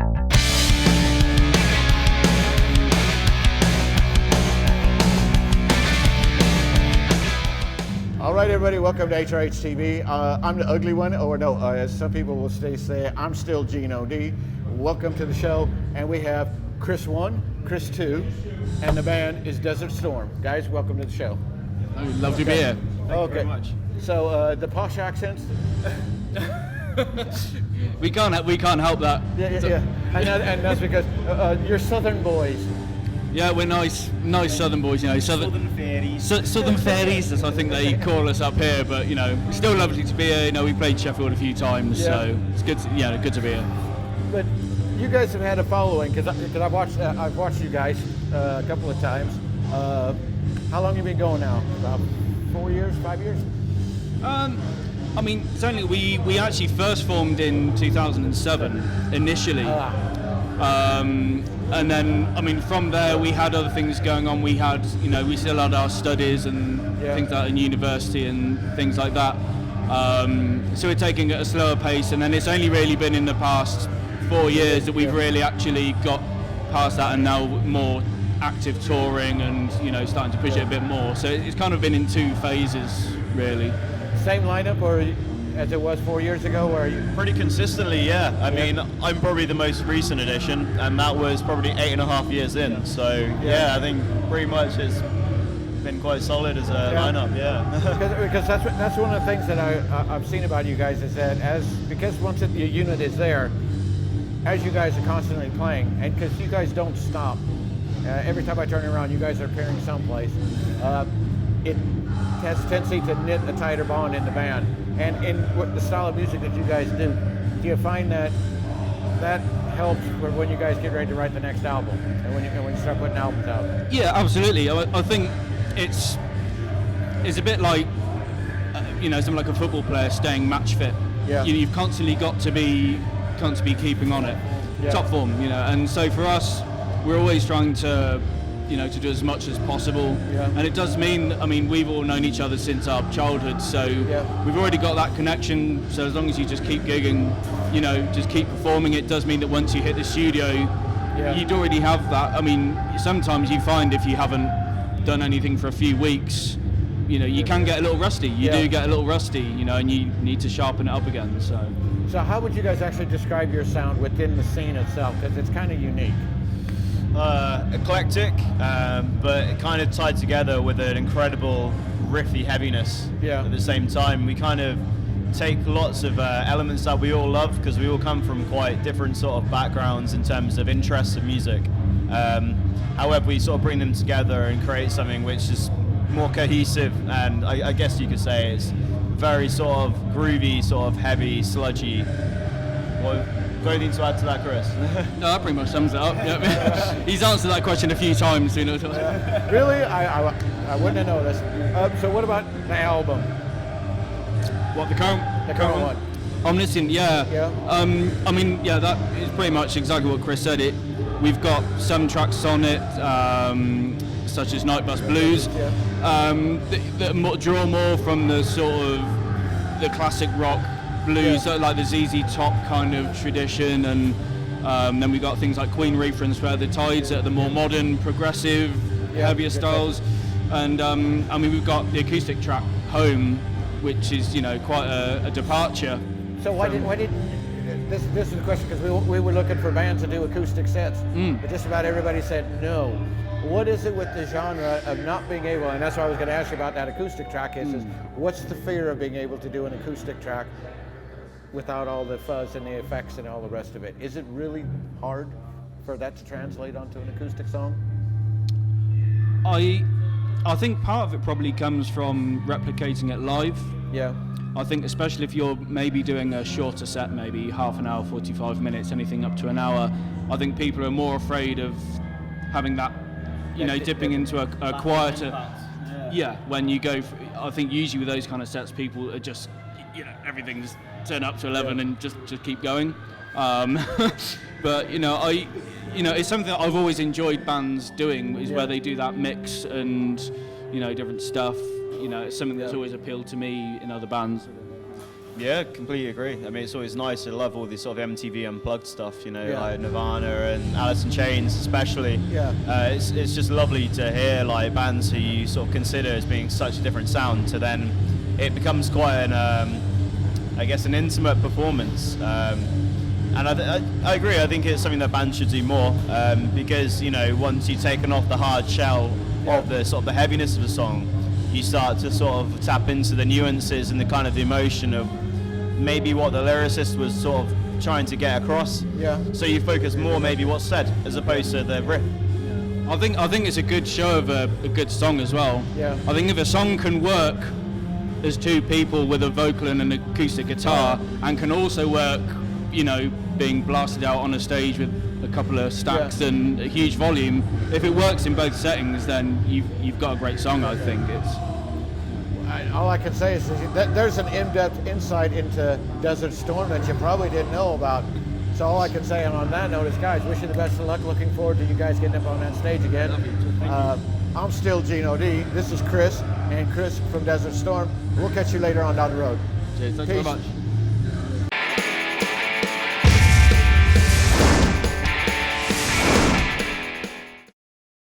All right, everybody, welcome to HRHTV. I'm the ugly one, or no, as some people will say, I'm still Gino D. Welcome to the show, and we have Chris 1, Chris 2, and the band is Desert Storm. Guys, welcome to the show. Oh, lovely to be here. Thank you very much. So, the posh accents? we can't help that. Yeah. And that's because you're Southern boys. Yeah, we're nice Southern boys, you know. Southern fairies. Southern fairies, as I think they call us up here. But you know, it's still lovely to be here. You know, we played Sheffield a few times, so it's good. Good to be here. But you guys have had a following because I've watched you guys a couple of times. How long have you been going now? About 4 years, 5 years? I mean, certainly we actually first formed in 2007 initially. And then, I mean, from there we had other things going on. We had, you know, we still had our studies and things like in university and things like that. So we're taking it at a slower pace, and then it's only really been in the past 4 years that we've really actually got past that and now more active touring and, you know, starting to push it a bit more. So it's kind of been in two phases, really. Same lineup, or as it was 4 years ago, or are you? Pretty consistently, yeah. I mean, I'm probably the most recent addition, and that was probably 8.5 years in. So yeah, I think pretty much it's been quite solid as a lineup, because that's one of the things that I've seen about you guys is that because once your unit is there, as you guys are constantly playing, and because you guys don't stop, every time I turn around, you guys are appearing someplace. It has a tendency to knit a tighter bond in the band. And in the style of music that you guys do you find that helps when you guys get ready to write the next album and when you start putting albums out? Yeah, absolutely. I think it's a bit like something like a football player staying match fit. Yeah. You've constantly got to be keeping on it, top form. You know, and so for us, we're always trying to do as much as possible. And it does mean, I mean, we've all known each other since our childhood, so we've already got that connection. So as long as you just keep gigging, just keep performing, it does mean that once you hit the studio, you'd already have that. I mean, sometimes you find if you haven't done anything for a few weeks, you can get a little rusty. You do get a little rusty, and you need to sharpen it up again. So how would you guys actually describe your sound within the scene itself? Because it's kind of unique. Eclectic, but it kind of tied together with an incredible riffy heaviness at the same time. We kind of take lots of elements that we all love because we all come from quite different sort of backgrounds in terms of interests of music. However, we sort of bring them together and create something which is more cohesive, and I guess you could say it's very sort of groovy, sort of heavy, sludgy. Got anything to add to that, Chris? No, that pretty much sums it up. He's answered that question a few times. Really? I wouldn't have noticed. So what about the album? What, the current one? Omniscient, I mean, that is pretty much exactly what Chris said. We've got some tracks on it, such as Night Bus Blues, that draw more from the sort of the classic rock blues, like the ZZ Top kind of tradition, and then we got things like Queen Reference, where the tides are the more modern, progressive, heavier styles, and I mean, we've got the acoustic track Home, which is quite a departure. So why did this is the question, because we were looking for bands to do acoustic sets, but just about everybody said no. What is it with the genre of not being able, and that's why I was going to ask you about that acoustic track, is what's the fear of being able to do an acoustic track without all the fuzz and the effects and all the rest of it? Is it really hard for that to translate onto an acoustic song? I think part of it probably comes from replicating it live. Yeah. I think especially if you're maybe doing a shorter set, maybe half an hour, 45 minutes, anything up to an hour, I think people are more afraid of having that, dipping into a quieter... when you go... I think usually with those kind of sets, people are just, everything's turn up to 11 and just keep going. But it's something that I've always enjoyed bands doing, is where they do that mix and different stuff. It's something that's always appealed to me in other bands. Yeah, completely agree. I mean, it's always nice. I love all this sort of MTV Unplugged stuff, you know, Yeah. like Nirvana and Alice in Chains especially. Yeah. It's just lovely to hear like bands who you sort of consider as being such a different sound to then it becomes quite an, I guess, an intimate performance. And I agree. I think it's something that bands should do more because, you know, once you've taken off the hard shell of the sort of the heaviness of a song, you start to sort of tap into the nuances and the kind of the emotion of maybe what the lyricist was sort of trying to get across. Yeah. So you focus more maybe what's said as opposed to the riff. I think it's a good show of a good song as well. Yeah. I think if a song can work as two people with a vocal and an acoustic guitar, and can also work, you know, being blasted out on a stage with a couple of stacks and a huge volume, if it works in both settings, then you've got a great song. I think All I can say is that there's an in-depth insight into Desert Storm that you probably didn't know about. So all I can say on that note is, guys, wish you the best of luck. Looking forward to you guys getting up on that stage again. I'm still Gino D. This is Chris, and Chris from Desert Storm. We'll catch you later on down the road. Cheers. Thanks very much.